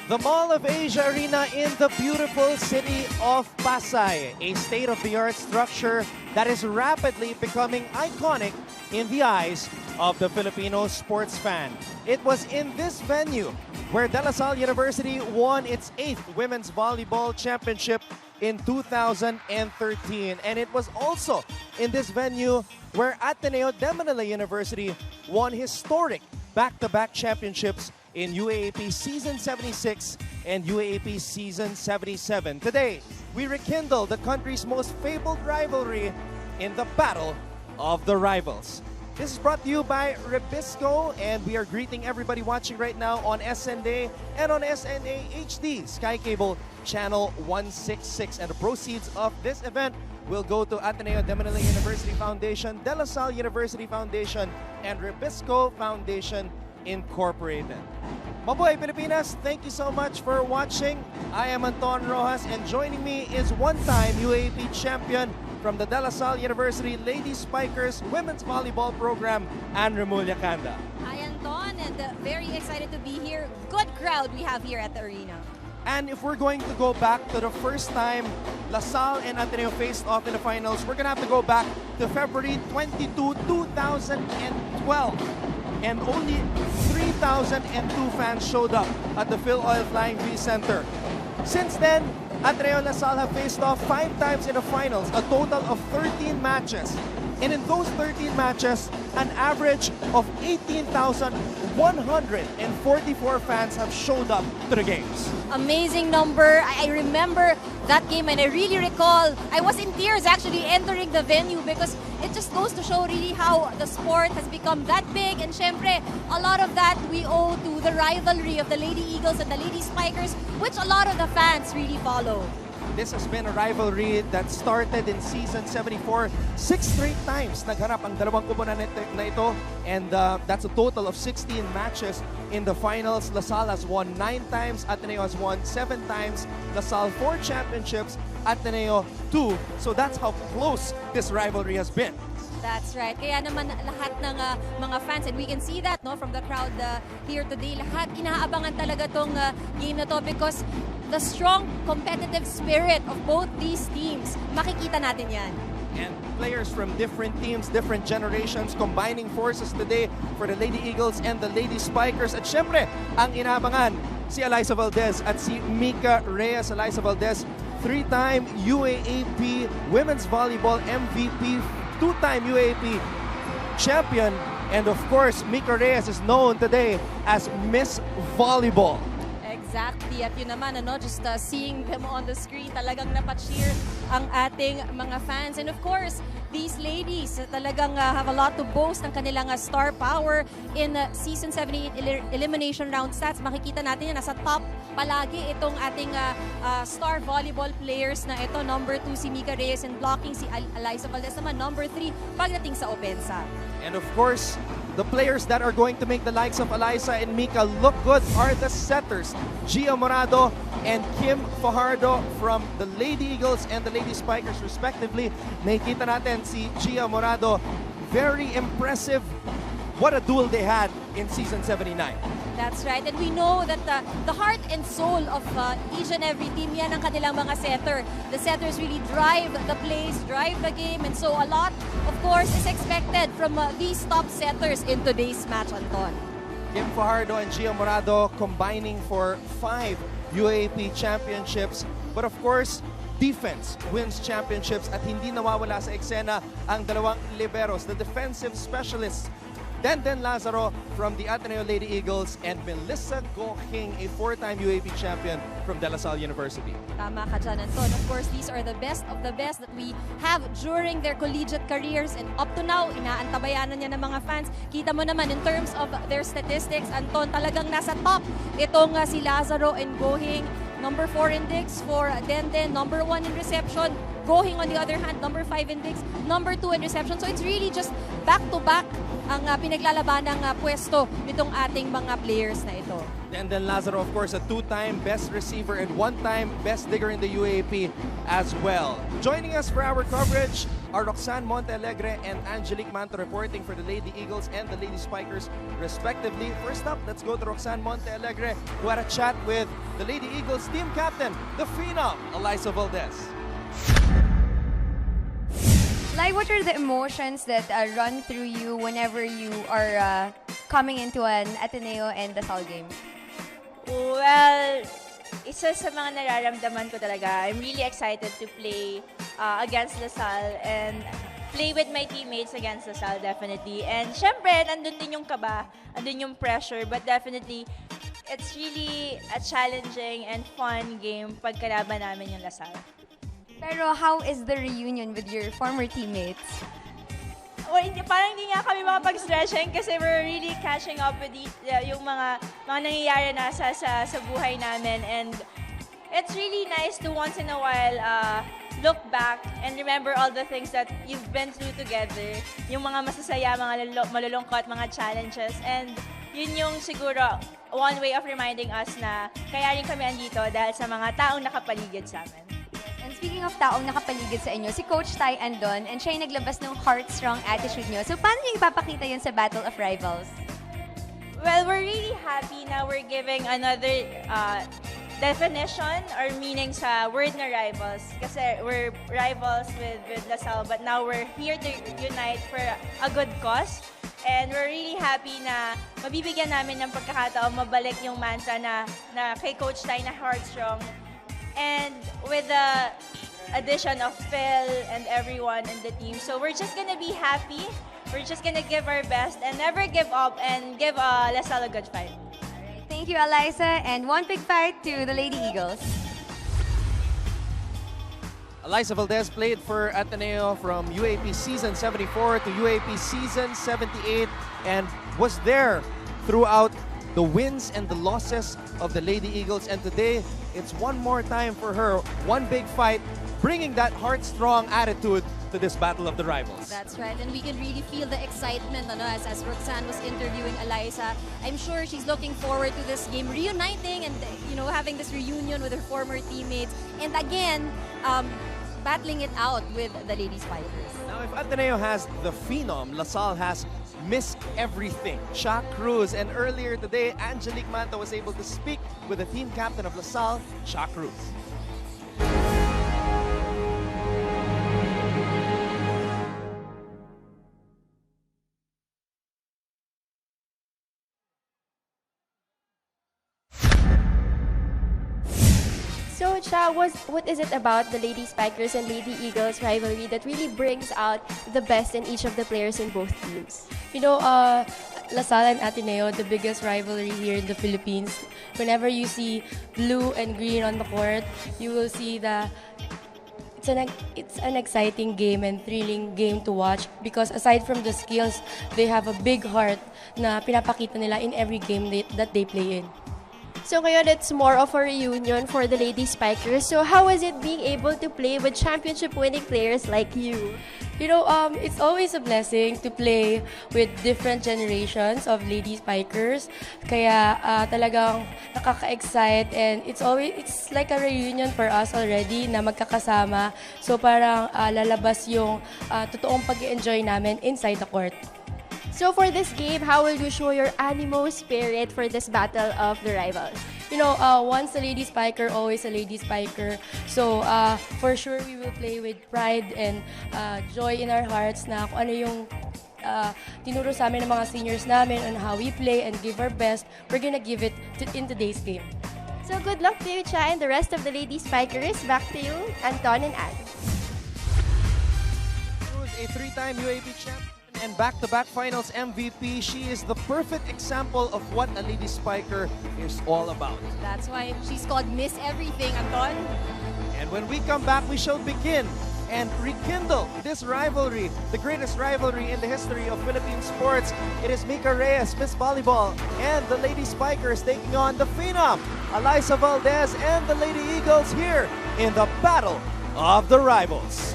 The Mall of Asia Arena in the beautiful city of Pasay, a state-of-the-art structure that is rapidly becoming iconic in the eyes of the Filipino sports fan. It was in this venue where De La Salle University won its 8th Women's Volleyball Championship in 2013. And it was also in this venue where Ateneo de Manila University won historic back-to-back championships in UAAP Season 76 and UAAP Season 77. Today, we rekindle the country's most fabled rivalry in the Battle of the Rivals. This is brought to you by Ribisco, and we are greeting everybody watching right now on SNA and on SNA HD, Sky Cable Channel 166. And the proceeds of this event will go to Ateneo de Manila University Foundation, De La Salle University Foundation, and Ribisco Foundation Incorporated. Mabuhay Pilipinas, thank you so much for watching. I am Anton Rojas, and joining me is one-time UAAP champion from the De La Salle University Lady Spikers Women's Volleyball Program, Anne Remulla Canda. Hi Anton, and very excited to be here. Good crowd we have here at the arena. And if we're going to go back to the first time La Salle and Ateneo faced off in the finals, we're going to have to go back to February 22, 2012. And only 3,002 fans showed up at the Phil Oil Flying V Center. Since then, Ateneo and La Salle have faced off 5 times in the finals, a total of 13 matches. And in those 13 matches, an average of 18,144 fans have showed up to the games. Amazing number. I remember that game, and I really recall, I was in tears actually entering the venue because it just goes to show really how the sport has become that big. And syempre, a lot of that we owe to the rivalry of the Lady Eagles and the Lady Spikers, which a lot of the fans really follow. This has been a rivalry that started in Season 74. 6 straight times nagharap ang dalawang kupunan na ito, and that's a total of 16 matches in the finals. La Salle has won 9 times, Ateneo has won 7 times. La Salle 4 championships, Ateneo 2. So that's how close this rivalry has been. That's right. Kaya naman lahat ng mga fans, and we can see that no from the crowd here today, lahat inaabangan talaga tong game na to because the strong competitive spirit of both these teams, makikita natin yan. And players from different teams, different generations, combining forces today for the Lady Eagles and the Lady Spikers. At syempre, ang inaabangan, si Eliza Valdez at si Mika Reyes. Eliza Valdez, 3-time UAAP Women's Volleyball MVP, 2-time UAAP champion. And of course, Mika Reyes is known today as Miss Volleyball. Exactly. At yun naman, just seeing them on the screen, talagang napacheer ang ating mga fans. And of course, these ladies talagang have a lot to boast ng kanilang star power in Season 78 elimination round stats. Makikita natin yan, nasa top palagi itong ating star volleyball players na ito. Number 2 si Mika Reyes, and blocking si Eliza Valdez naman. Number 3 pagdating sa opensa. And of course, the players that are going to make the likes of Eliza and Mika look good are the setters, Gia Morado and Kim Fajardo from the Lady Eagles and the Lady Spikers respectively. Nakikita natin si Gia Morado, very impressive. What a duel they had in Season 79. That's right. And we know that the heart and soul of each and every team, yan ang kanilang mga setter. The setters really drive the plays, drive the game. And so a lot, of course, is expected from these top setters in today's match, Anton. Kim Fajardo and Gia Morado combining for 5 UAAP championships. But of course, defense wins championships, at hindi nawawala sa eksena ang dalawang liberos, the defensive specialists, Denden Lazaro from the Ateneo Lady Eagles and Melissa Gohing, a 4-time UAAP champion from De La Salle University. Tama ka dyan, Anton. Of course, these are the best of the best that we have during their collegiate careers, and up to now, inaantabayanan niya ng mga fans. Kita mo naman in terms of their statistics, Anton, talagang nasa top itong si Lazaro and Gohing. Number 4 index for Denden, number 1 in reception. Gohing on the other hand, number 5 index, number 2 in reception. So it's really just back-to-back ang pinaglalaban ng pwesto nitong ating mga players na ito. Denden Lazaro, of course, a 2-time best receiver and 1-time best digger in the UAAP as well. Joining us for our coverage, are Roxanne Montealegre and Angelique Manto reporting for the Lady Eagles and the Lady Spikers, respectively. First up, let's go to Roxanne Montealegre, who had a chat with the Lady Eagles team captain, the phenom, Eliza Valdez. Like, what are the emotions that run through you whenever you are coming into an Ateneo and Dasal game? Well, isa sa mga nararamdaman ko talaga, I'm really excited to play against Lasal and play with my teammates against Lasal, definitely. And syempre, nandun din yung kaba, nandun yung pressure, but definitely, it's really a challenging and fun game pag kalaban namin yung Lasal. Pero how is the reunion with your former teammates? Parang hindi nga kami makapag-stretching kasi we're really catching up with yung mga nangyayari na sa buhay namin. And it's really nice to once in a while look back and remember all the things that you've been through together. Yung mga masasaya, mga malulungkot, mga challenges. And yun yung siguro one way of reminding us na kaya rin kami andito dahil sa mga taong nakapaligid sa amin. And speaking of taong nakapaligid sa inyo, si Coach Ty andon and siya yung naglabas ng heart-strong attitude nyo. So paano nyo ipapakita yun sa Battle of Rivals? Well, we're really happy na we're giving another definition or meaning sa word na rivals. Kasi we're rivals with Lasal, but now we're here to unite for a good cause. And we're really happy na mabibigyan namin ng pagkakataon mabalik yung mantra na kay Coach Ty na heart-strong. And with the addition of Phil and everyone in the team. So we're just gonna be happy. We're just gonna give our best and never give up and give Lasal a good fight. Thank you, Eliza, and one big fight to the Lady Eagles. Eliza Valdez played for Ateneo from UAP season 74 to UAP season 78 and was there throughout the wins and the losses of the Lady Eagles. And today, it's one more time for her, one big fight, bringing that heart-strong attitude to this Battle of the Rivals. That's right, and we can really feel the excitement as Roxanne was interviewing Eliza. I'm sure she's looking forward to this game, reuniting and having this reunion with her former teammates, and again, battling it out with the Lady Spikers. Now, if Ateneo has the phenom, Lasal has Miss Everything, Shaq Cruz. And earlier today, Angelique Manto was able to speak with the team captain of Lasal, Shaq Cruz. So, Cha, what is it about the Lady Spikers and Lady Eagles rivalry that really brings out the best in each of the players in both teams? You know, Lasal and Ateneo, the biggest rivalry here in the Philippines. Whenever you see blue and green on the court, you will see that it's an exciting game and thrilling game to watch because aside from the skills, they have a big heart na pinapakita nila in every game that they play in. So ngayon, it's more of a reunion for the Lady Spikers. So how was it being able to play with championship-winning players like you? You know, it's always a blessing to play with different generations of Lady Spikers. Kaya talagang nakaka-excite and it's like a reunion for us already na magkakasama. So parang lalabas yung totoong pag-enjoy namin inside the court. So for this game, how will you show your animo spirit for this Battle of the Rivals? You know, once a Lady Spiker, always a Lady Spiker. So for sure, we will play with pride and joy in our hearts na kung ano yung tinuro sa amin ng mga seniors namin on how we play and give our best. We're gonna give it in today's game. So good luck to you, Cha, and the rest of the Lady Spikers. Back to you, Anton and Anne. A three-time UAP champion and back-to-back finals MVP. She is the perfect example of what a Lady Spiker is all about. That's why she's called Miss Everything, Anton. And when we come back, we shall begin and rekindle this rivalry, the greatest rivalry in the history of Philippine sports. It is Mika Reyes, Miss Volleyball, and the Lady Spikers taking on the phenom, Eliza Valdez, and the Lady Eagles here in the Battle of the Rivals.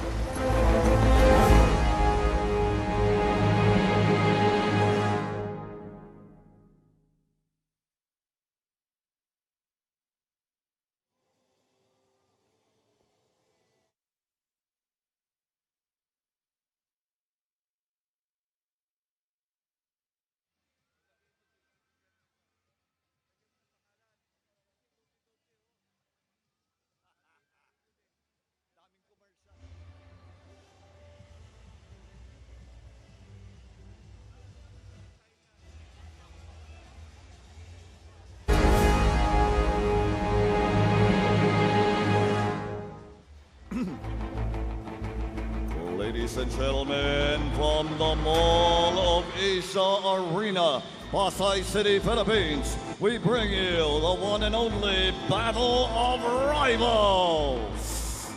and gentlemen, from the Mall of Asia Arena, Pasay City, Philippines, we bring you the one and only Battle of Rivals.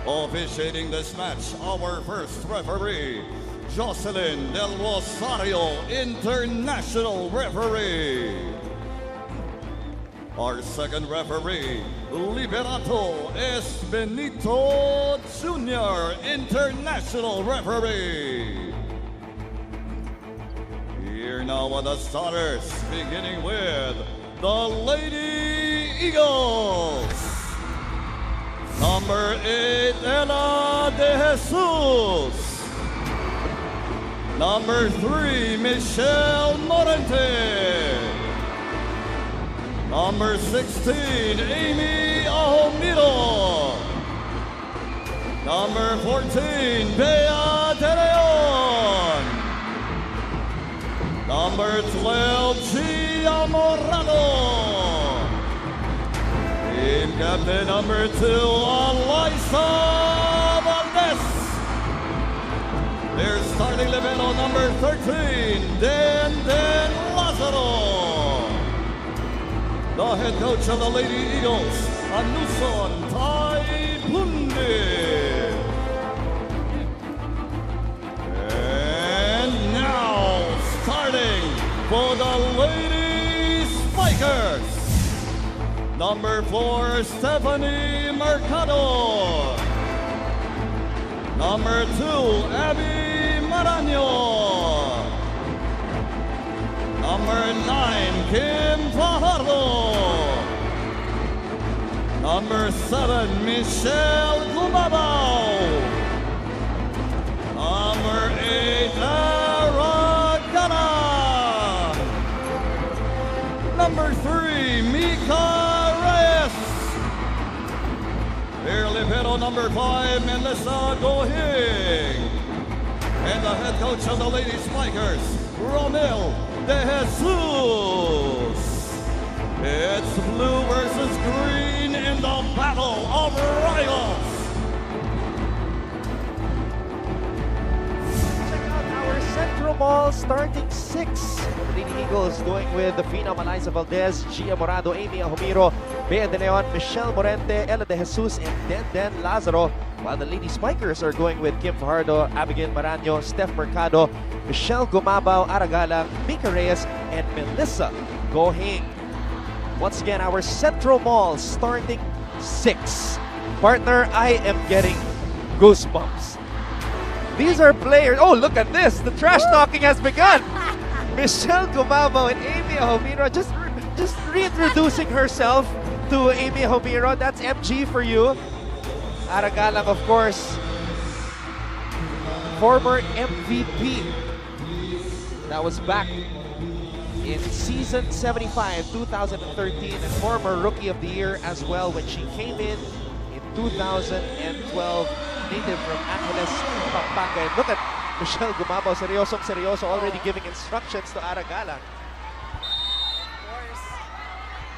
Officiating this match, our first referee, Jocelyn Del Rosario, International Referee. Our second referee, Liberato S. Benito Jr., International Referee. Here now are the starters, beginning with the Lady Eagles. Number 8, Ella de Jesus. Number 3, Michelle Morente. Number 16, Amy Ahomiro. Number 14, Bea De Leon. Number 12, Gia Morado. Team captain number 2, Alyssa Valdez. Their starting libero number 13, Dan Lazaro. The head coach of the Lady Eagles, Anuson Taipundi. And now, starting for the Lady Spikers, number 4, Stephanie Mercado. Number 2, Abby Marano. Number 9, Kim Fajardo. Number 7, Michelle Gumabao. Number 8, Lara Gana. Number 3, Mika Reyes. Their libero number 5, Melissa Gohing. And the head coach of the Lady Spikers, Romel De Jesus. It's blue versus green in the Battle of Rivals. Check out our Central Mall starting 6. The Lady Eagles going with the Phenom Alyssa Valdez, Gia Morado, Amy Ahomiro, Bea De Leon, Michelle Morente, Ella De Jesus, and Dan Lazaro. While the Lady Spikers are going with Kim Fajardo, Abigail Marano, Steph Mercado, Michelle Gumabao, Aragalang, Mika Reyes, and Melissa Gohing. Once again, our Central Mall starting 6. Partner, I am getting goosebumps. These are players. Oh, look at this. The trash talking has begun. Michelle Gumabao and Amy Ahomiro just reintroducing herself to Amy Ahomiro. That's MG for you. Aragalang, of course, former MVP. That was back in season 75, 2013, and former Rookie of the Year as well when she came in 2012, native from Angeles, Pampanga. And look at Michelle Gumabao, seryoso, already giving instructions to Aragalang. Of course,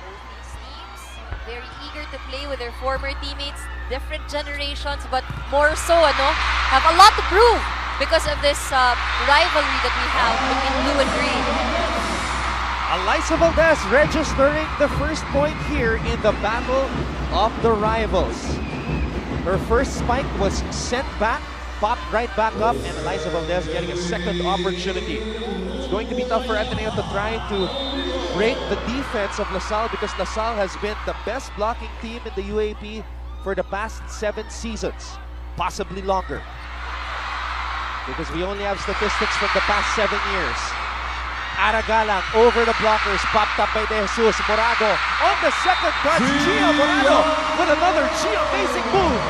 both these teams, very eager to play with their former teammates, different generations, but more so, have a lot to prove because of this rivalry that we have between blue and green. Alyssa Valdez registering the first point here in the Battle of the Rivals. Her first spike was sent back, popped right back up, and Alyssa Valdez getting a second opportunity. It's going to be tough for Ateneo to try to break the defense of LaSalle because LaSalle has been the best blocking team in the UAP for the past 7 seasons, possibly longer. Because we only have statistics from the past 7 years. Aragalang over the blockers, popped up by De Jesus. Morado on the second touch. Gia Morado with another amazing move.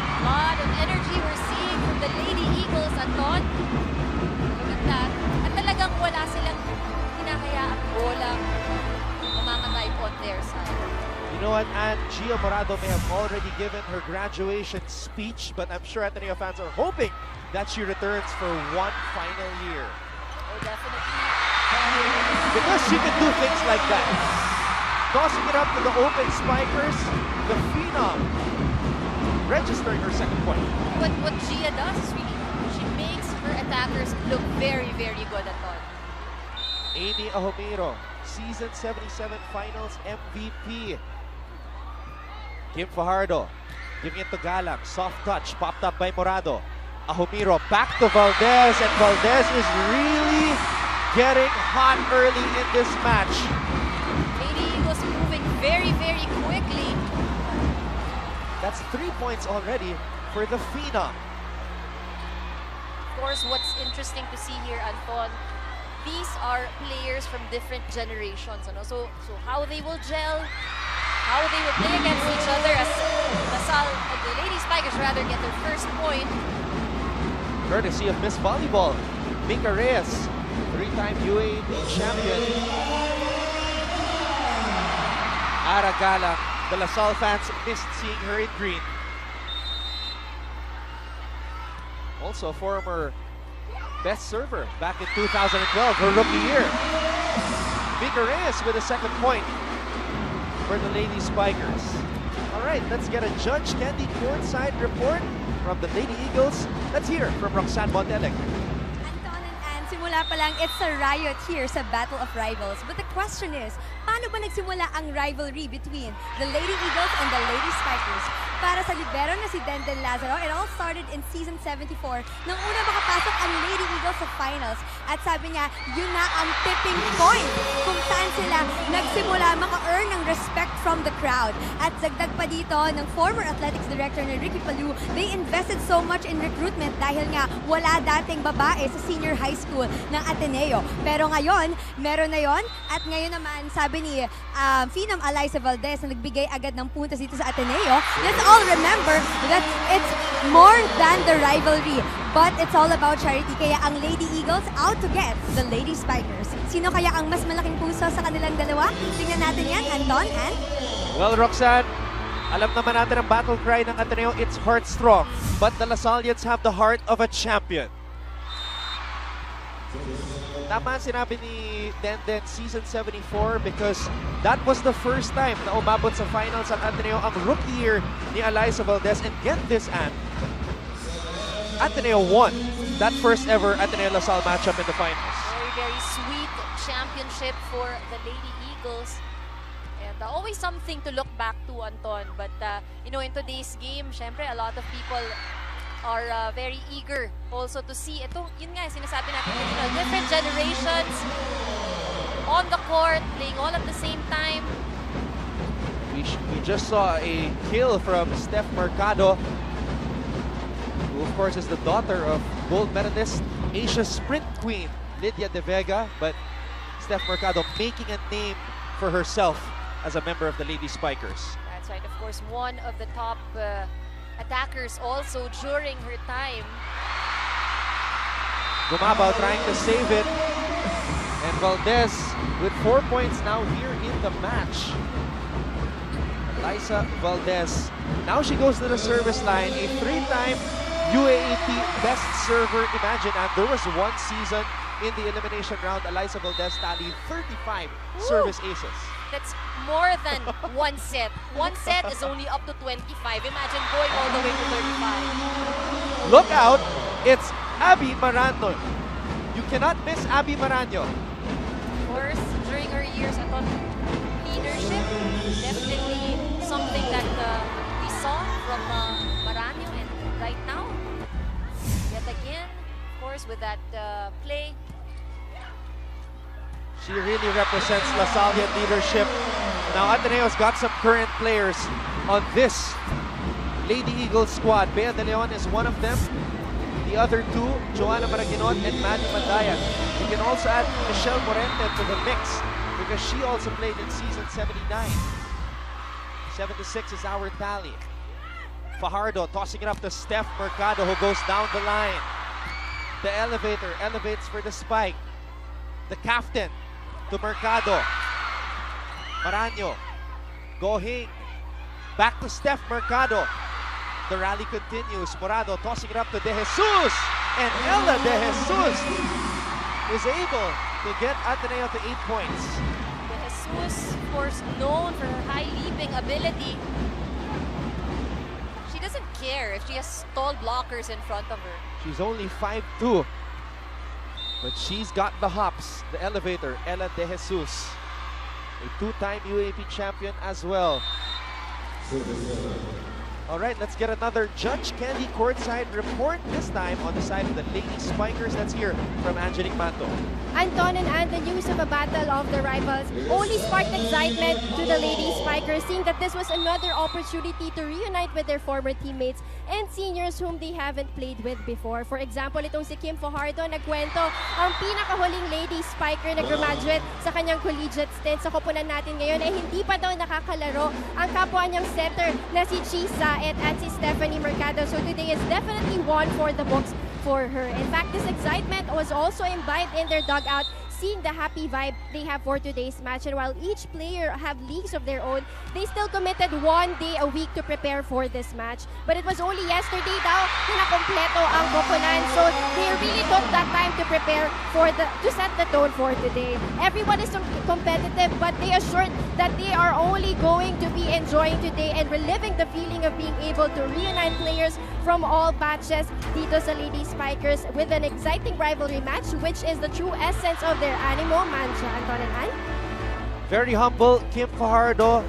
A lot of energy we're seeing from the Lady Eagles, Anton. Look at that. At talagang wala silang hinahayaang bola umangatay on their side. You know what, and Gia Morado may have already given her graduation speech, but I'm sure Ateneo fans are hoping that she returns for one final year. Oh, definitely. Because she can do things like that. Tossing it up to the open spikers, the Phenom registering her second point. What Gia does is really, she makes her attackers look very, very good at all. Amy Ahomiro, Season 77 Finals MVP. Kim Fajardo, giving it to Galang. Soft touch, popped up by Morado. Ahomiro back to Valdez, and Valdez is really getting hot early in this match. Lady Eagles moving very, very quickly. That's 3 points already for the Phenom. Of course, what's interesting to see here, Anton, these are players from different generations. Ano? So how they will gel, how they will play against each other as the Lady Spikers rather get their first point. Courtesy of Miss Volleyball, Mika Reyes, 3-time UAAP champion. Ara Galang, the LaSalle fans missed seeing her in green. Also former best server back in 2012, her rookie year. Mika Reyes with a second point for the Lady Spikers. All right, let's get a Judge Candy courtside report from the Lady Eagles. Let's hear from Roxanne Montelec. Anton and Ann, simula pa lang, it's a riot here sa Battle of Rivals. But the question is, paano ba nagsimula ang rivalry between the Lady Eagles and the Lady Spikers? Para sa libero na si Denden Lazaro, it all started in Season 74 nung una makapasok ang Lady Eagles sa finals. At sabi niya, yun na ang tipping point kung saan sila nagsimula maka-earn ng respect from the crowd. At dagdag pa dito ng former athletics director na Ricky Palou, they invested so much in recruitment dahil nga wala dating babae sa senior high school ng Ateneo. Pero ngayon, meron na yon. At ngayon naman, sabi ni Phenom Alyssa Valdez na nagbigay agad ng puntos dito sa Ateneo, let's all remember that it's more than the rivalry, but it's all about charity. Kaya ang Lady Eagles out to get the Lady Spikers. Sino kaya ang mas malaking puso sa kanilang dalawa? Tingnan natin yan, Anton and... Well, Roxanne, alam naman natin ang battle cry ng Ateneo, it's heart strong. But the LaSallians have the heart of a champion. Tama ang sinabi ni Denden, Season 74, because that was the first time na umabot sa finals ang Ateneo, ang rookie year ni Alyssa Valdez. And get this, Ann, Ateneo won that first ever Ateneo-LaSalle matchup in the finals. Very, very sweet championship for the Lady Eagles. And always something to look back to, Anton. But, you know, in today's game, syempre, a lot of people are very eager also to see ito. Yun nga, sinasabi natin, you know, different generations on the court, playing all at the same time. We just saw a kill from Steph Mercado, who of course is the daughter of gold medalist Asia Sprint Queen Lydia De Vega, but Steph Mercado making a name for herself as a member of the Lady Spikers. That's right, of course, one of the top attackers also during her time. Gumabaw trying to save it. And Valdez with 4 points now here in the match. Alyssa Valdez. Now she goes to the service line. A 3-time UAAP best server. Imagine, and there was one season in the elimination round, Alyssa Valdez tallied 35 service aces. That's more than one set. One set is only up to 25. Imagine going all the way to 35. Look out! It's Abby Marano. You cannot miss Abby Marano. Of course, during her years at leadership, definitely something that we saw from Marano. And right now, yet again, of course, with that play, she really represents LaSallian leadership. Now Ateneo's got some current players on this Lady Eagles squad. Bea De Leon is one of them. The other two, Joanna Maraguinot and Manny Mandayan. You can also add Michelle Morente to the mix because she also played in Season 79. 76 is our tally. Fajardo tossing it up to Steph Mercado, who goes down the line. The elevator elevates for the spike. The captain to Mercado. Marano. Gohing. Back to Steph Mercado. The rally continues. Morado tossing it up to De Jesus. And Ella De Jesus is able to get Ateneo to 8 points. De Jesus, of course, known for her high leaping ability. She doesn't care if she has tall blockers in front of her. She's only 5'2", but she's got the hops, the elevator. Ella De Jesus, a two-time UAP champion as well. All right, let's get another Judge Candy courtside report, this time on the side of the Lady Spikers. Let's hear from Angelique Manto. Anton and the news of a battle of the rivals only sparked excitement to the Lady Spikers, seeing that this was another opportunity to reunite with their former teammates and seniors whom they haven't played with before. For example, itong si Kim Fajardo nagkwento, ang pinakahuling Lady Spiker na graduate sa kanyang collegiate stint sa koponan natin ngayon ay hindi pa daw nakakalaro ang kapwa niyang setter na si Chi Saet at si Stephanie Mercado. So today is definitely one for the books for her. In fact, this excitement was also imbibed in their dugout, seeing the happy vibe they have for today's match. And while each player have leagues of their own, they still committed 1 day a week to prepare for this match. But it was only yesterday daw na nakompleto ang koponan. So they really took that time to prepare to set the tone for today. Everyone is competitive, but they assured that they are only going to be enjoying today and reliving the feeling of being able to reunite players from all batches dito sa Lady Spikers with an exciting rivalry match, which is the true essence of their animo. Manja, Anton and Ann. Very humble, Kim Fajardo,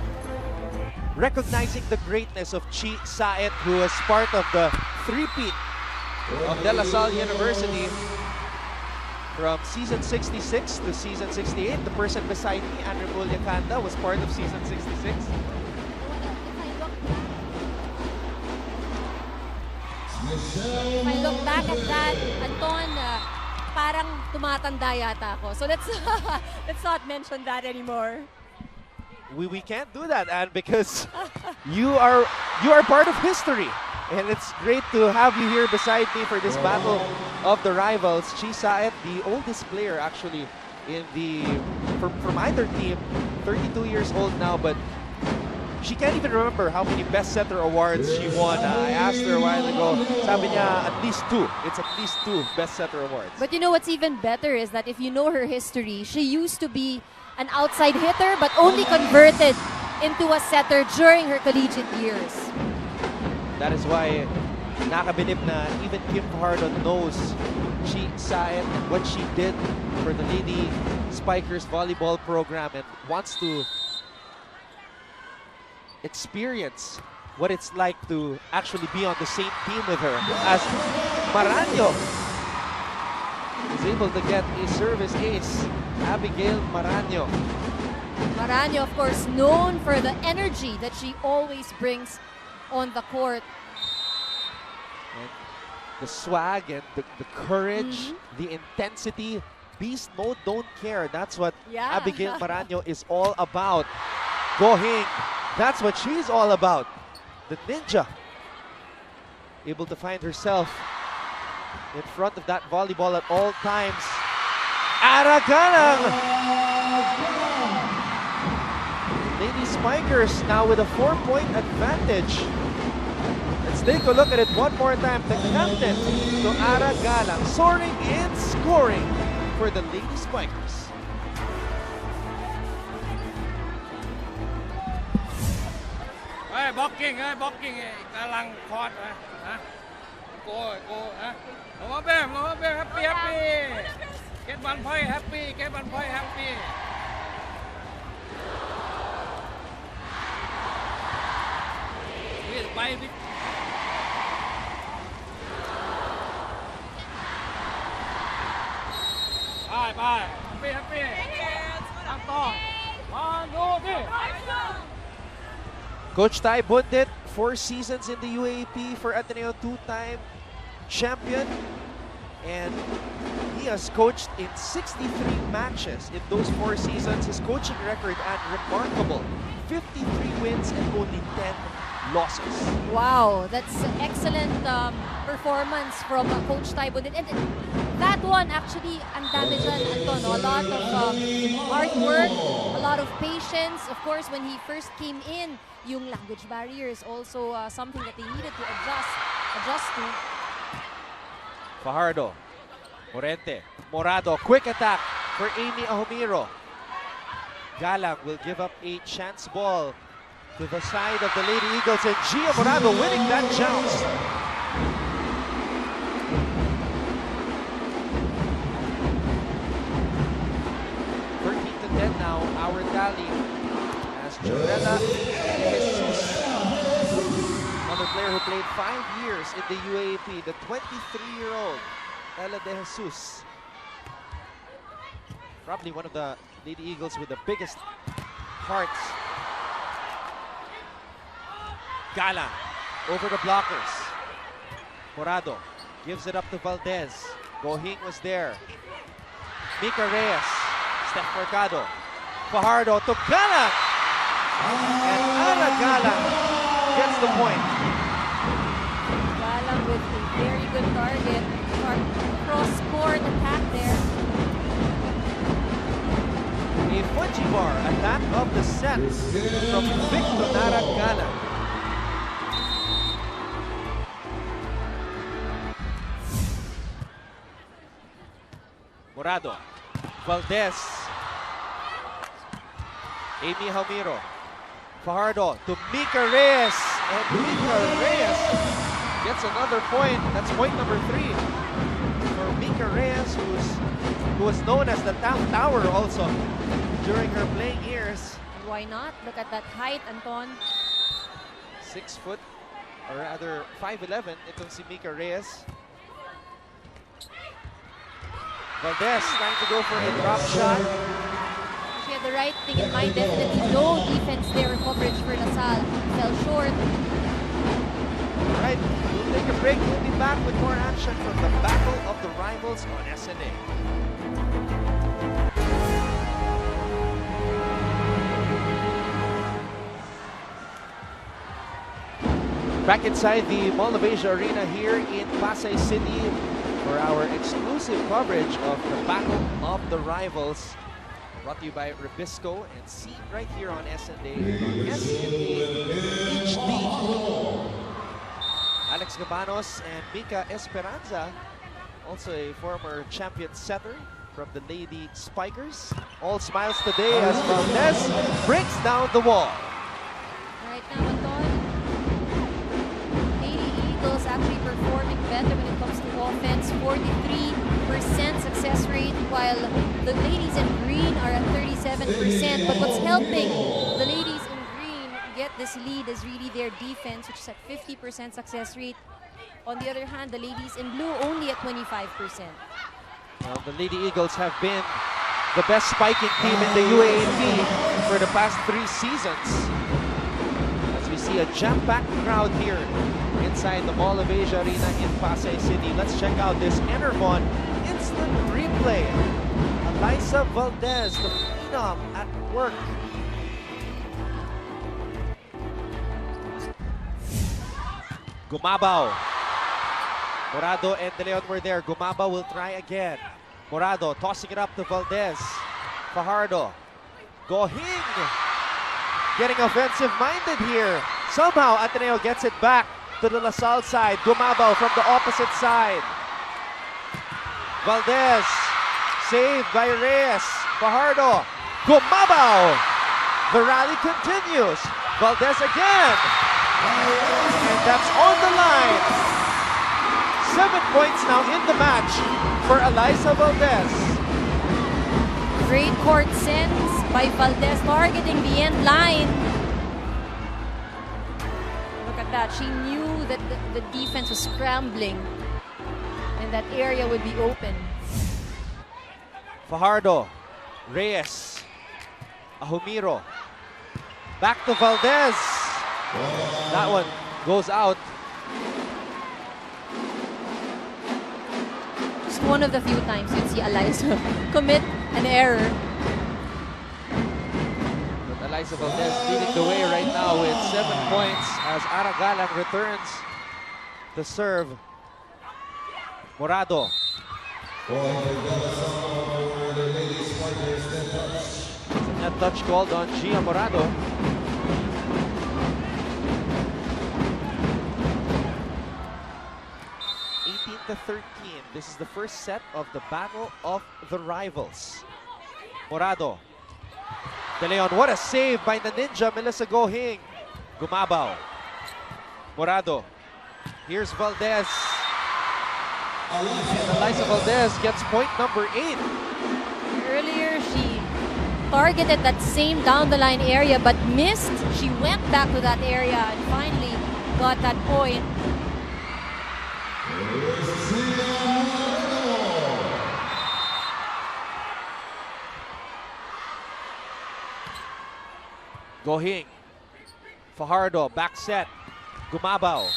recognizing the greatness of Chi Saet, who was part of the three-peat of De La Salle University from season 66 to season 68. The person beside me, Andrew Mulyakanda, was part of season 66. If I look back at that, Anton, parang tumatanda yata ako. So let's let's not mention that anymore. We can't do that, Anne, because you are part of history. And it's great to have you here beside me for this battle of the rivals. Chi Saet, the oldest player actually from either team, 32 years old now, but she can't even remember how many Best Setter awards she won. I asked her a while ago. Sabi niya, at least 2. It's at least 2 Best Setter awards. But you know what's even better is that if you know her history, she used to be an outside hitter but only converted into a setter during her collegiate years. That is why nakabilib na even Kim Fajardo knows Chi Saet and what she did for the Lady Spikers volleyball program and wants to experience what it's like to actually be on the same team with her, as Maraño is able to get a service ace. Abigail Maraño. Maraño, of course, known for the energy that she always brings on the court. And the swag and the courage, the intensity, beast mode, don't care. That's what Abigail Maraño is all about. Gohing, that's what she's all about. The ninja, able to find herself in front of that volleyball at all times. Aragalang! Lady Spikers now with a 4-point advantage. Let's take a look at it one more time. The captain to Aragalang, soaring and scoring for the Lady Spikers. Blocking, kalang caught, go, happy. Get 1 point, happy. Bye. Happy. Coach Tai Bundit, 4 seasons in the UAP for Ateneo, 2-time champion. And he has coached in 63 matches in those 4 seasons. His coaching record at remarkable 53 wins and only 10 losses. Wow, that's excellent performance from Coach Tai Bundit. And that one actually, ang dami dyan, Anton, a lot of hard work, a lot of patience. Of course, when he first came in, yung language barrier is also something that they needed to adjust to. Fajardo, Morente, Morado, quick attack for Amy Ahomiro. Galang will give up a chance ball to the side of the Lady Eagles, and Gia Morado winning that joust. Now, our tally as Jorella Jesus, another player who played 5 years in the UAAP, the 23-year-old Ella De Jesus. Probably one of the Lady Eagles with the biggest hearts. Gala over the blockers. Morado gives it up to Valdez. Gohing was there. Mika Reyes. Steph Mercado. Fajardo to Gala. And Ana Gala gets the point. Gala with a very good target. Cross-court attack there. A Fujibar attack of the set from Victor Gala. Morado. Valdez. Amy Jaumiro. Fajardo to Mika Reyes. And Mika Reyes gets another point. That's point number 3 for Mika Reyes, who was known as the Tower also during her playing years. Why not? Look at that height, Anton. 6 foot, or rather 5'11", itong si Mika Reyes. Valdez trying to go for the drop shot. She had the right thing in mind. Definitely no defense there. Coverage for LaSalle. Fell short. Right, we'll take a break. We'll be back with more action from the Battle of the Rivals on SNA. Back inside the Mall of Asia Arena here in Pasay City for our exclusive coverage of the Battle of the Rivals, brought to you by Ribisco and seen right here on SNA HD. Alex Gabanos and Mika Esperanza, also a former champion setter from the Lady Spikers. All smiles today as Valdez breaks down the wall. Right now, Anton, Lady Eagles actually performing better when it comes to offense. 43% success rate, while the ladies in green are at 37%. But what's helping the ladies in green get this lead is really their defense, which is at 50% success rate. On the other hand, the ladies in blue only at 25%. Well, the Lady Eagles have been the best spiking team in the UAAP for the past 3 seasons. As we see a jam-packed crowd here inside the Mall of Asia Arena in Pasay City. Let's check out this Enervon instant replay. Eliza Valdez, the phenom at work. Gumabaw. Morado and De Leon were there. Gumabaw will try again. Morado tossing it up to Valdez. Fajardo. Gohing. Getting offensive-minded here. Somehow Ateneo gets it back to the LaSalle side. Gumabaw from the opposite side. Valdez. Saved by Reyes. Fajardo. Gumabaw. The rally continues. Valdez again. And that's on the line. 7 points now in the match for Eliza Valdez. Great court sense by Valdez targeting the end line. Look at that. She knew that the defense was scrambling and that area would be open. Fajardo. Reyes. Jaumiro. Back to Valdez. That one goes out. Just one of the few times you'd see Eliza commit an error. But Eliza Valdez leading the way right now with 7 points as Aragalang returns to serve. Morado. Net touch called on Gia Morado. 18-13. This is the first set of the Battle of the Rivals. Morado. De Leon, what a save by the Ninja, Melissa Gohing. Gumabaw. Morado. Here's Valdez. And Eliza Valdez gets point number 8. Earlier, she targeted that same down the line area but missed. She went back to that area and finally got that point. Gohing. Fajardo, back set. Gumabaw.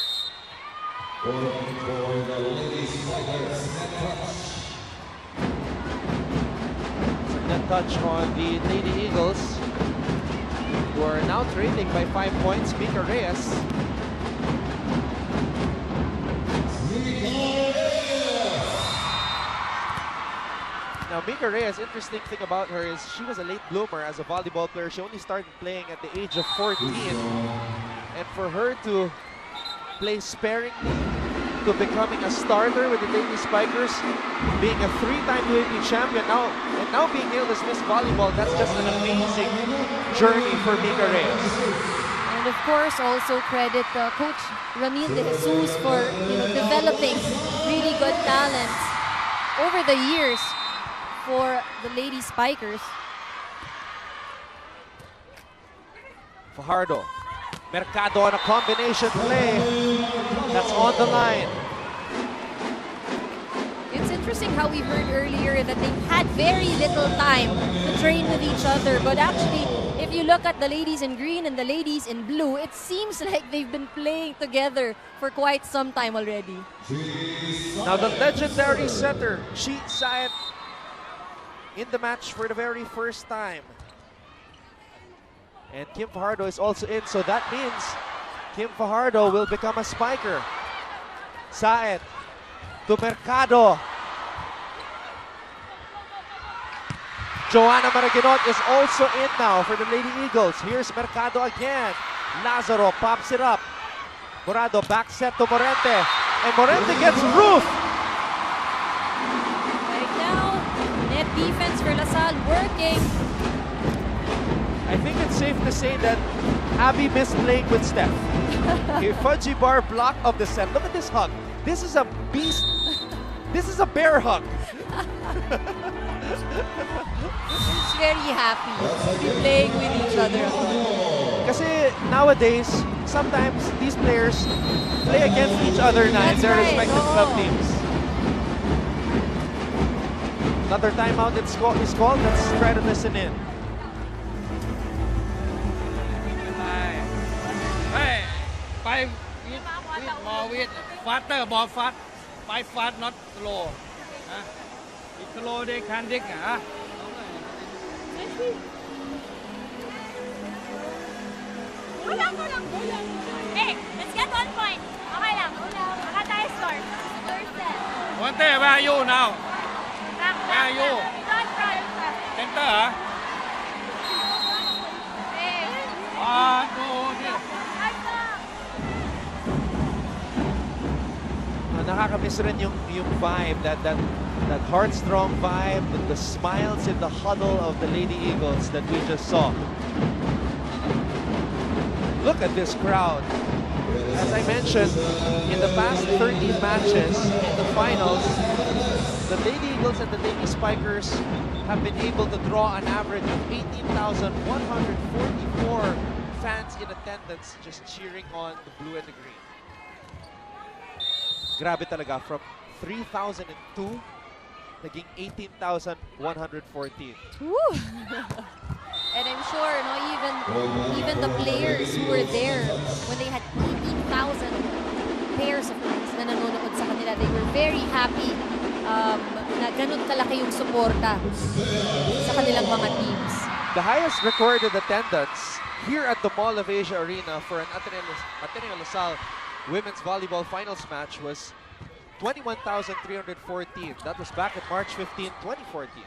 Net touch on the Lady Eagles, who are now trailing by 5 points. Mika Reyes. Now, Mika Reyes, interesting thing about her is she was a late bloomer as a volleyball player. She only started playing at the age of 14. And for her to play sparingly, to becoming a starter with the Lady Spikers, being a 3-time UAP champion and now being hailed as Miss Volleyball, that's just an amazing journey for Mika Reyes. And of course, also credit Coach Ramil De Jesus for developing really good talents over the years for the Lady Spikers. Fajardo. Mercado on a combination play. That's on the line. It's interesting how we heard earlier that they had very little time to train with each other. But actually, if you look at the ladies in green and the ladies in blue, it seems like they've been playing together for quite some time already. Now the legendary setter, Shi Saet, in the match for the very first time. And Kim Fajardo is also in, so that means Kim Fajardo will become a spiker. Saet to Mercado. Joanna Maraginot is also in now for the Lady Eagles. Here's Mercado again. Lazaro pops it up. Morado back set to Morente. And Morente gets roof. Right now, net defense for LaSalle working. I think it's safe to say that Abby missed playing with Steph. A fudgy bar block of the set. Look at this hug. This is a beast. This is a bear hug. He's very happy to be playing with each other. Kasi nowadays, sometimes these players play against each other na in their respective club teams. Another timeout is called. Let's try to listen in. Hey, 5 with more with faster, more fast. 5 fast, not slow. If slow, they can dig. Hey, let's get 1 point. Okay lang. Baka tayo score. Wante, where are you now? Where are you? Center, Nakakamiss rin yung vibe, that heart-strong vibe, the smiles in the huddle of the Lady Eagles that we just saw. Look at this crowd. As I mentioned, in the past 13 matches in the finals, the Lady Eagles and the Lady Spikers have been able to draw an average of 18,144 fans in attendance just cheering on the blue and the green. Grabe talaga, from 3,002, naging 18,114. And I'm sure, even the players who were there when they had 18,000 pairs of fans na nanonood sa kanila, they were very happy na ganun kalaki yung suporta sa kanilang mga teams. The highest recorded attendance here at the Mall of Asia Arena for an Ateneo LaSalle women's volleyball finals match was 21,314. That was back at March 15, 2014.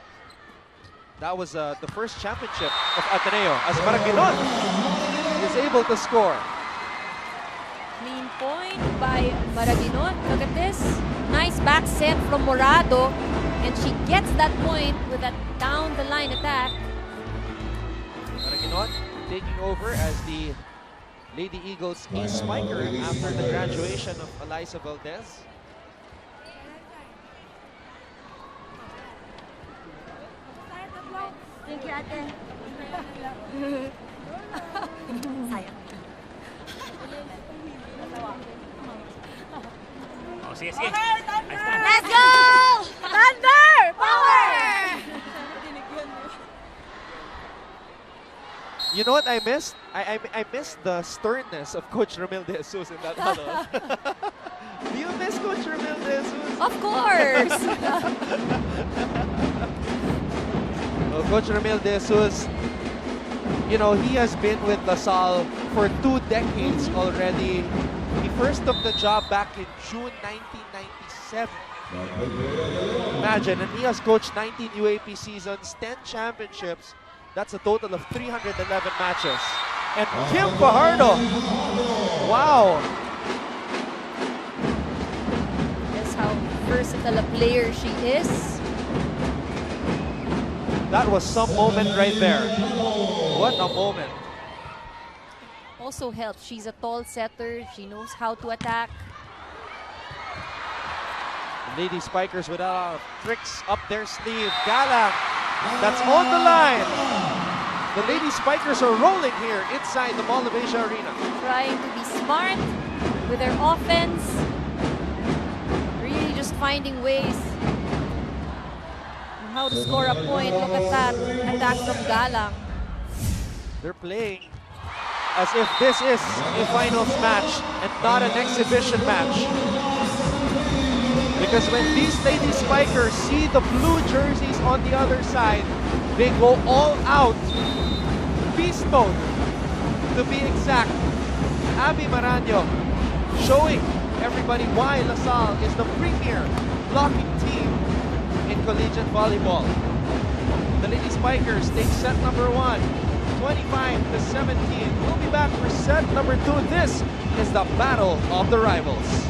That was the first championship of Ateneo as Maraguinon is able to score. Clean point by Maraguinon. Look at this. Nice back set from Morado. And she gets that point with that down the line attack. Maraguinon taking over as the Lady Eagles a spiker after the graduation of Eliza Valdez. Thank you, ate. Oh, sige, sige. Let's go! Thunder! Power! You know what I missed? I missed the sternness of Coach Ramil De Jesus in that huddle. Do you miss Coach Ramil De Jesus? Of course! Well, Coach Ramil De Jesus, you know, he has been with LaSalle for 2 decades already. He first took the job back in June 1997. Imagine, and he has coached 19 UAP seasons, 10 championships. That's a total of 311 matches. And Kim Fajardo, wow. That's how versatile a player she is. That was some moment right there. What a moment. Also helps. She's a tall setter. She knows how to attack. Lady Spikers with tricks up their sleeve. Galang, that's on the line. The Lady Spikers are rolling here inside the Mall of Asia Arena. Trying to be smart with their offense. Really just finding ways on how to score a point. Look at that attack from Galang. They're playing as if this is a finals match and not an exhibition match. Because when these Lady Spikers see the blue jerseys on the other side, they go all out. Beast mode, to be exact. Abby Maranyo showing everybody why LaSalle is the premier blocking team in collegiate volleyball. The Lady Spikers take set number 1, 25-17. We'll be back for set number 2. This is the Battle of the Rivals.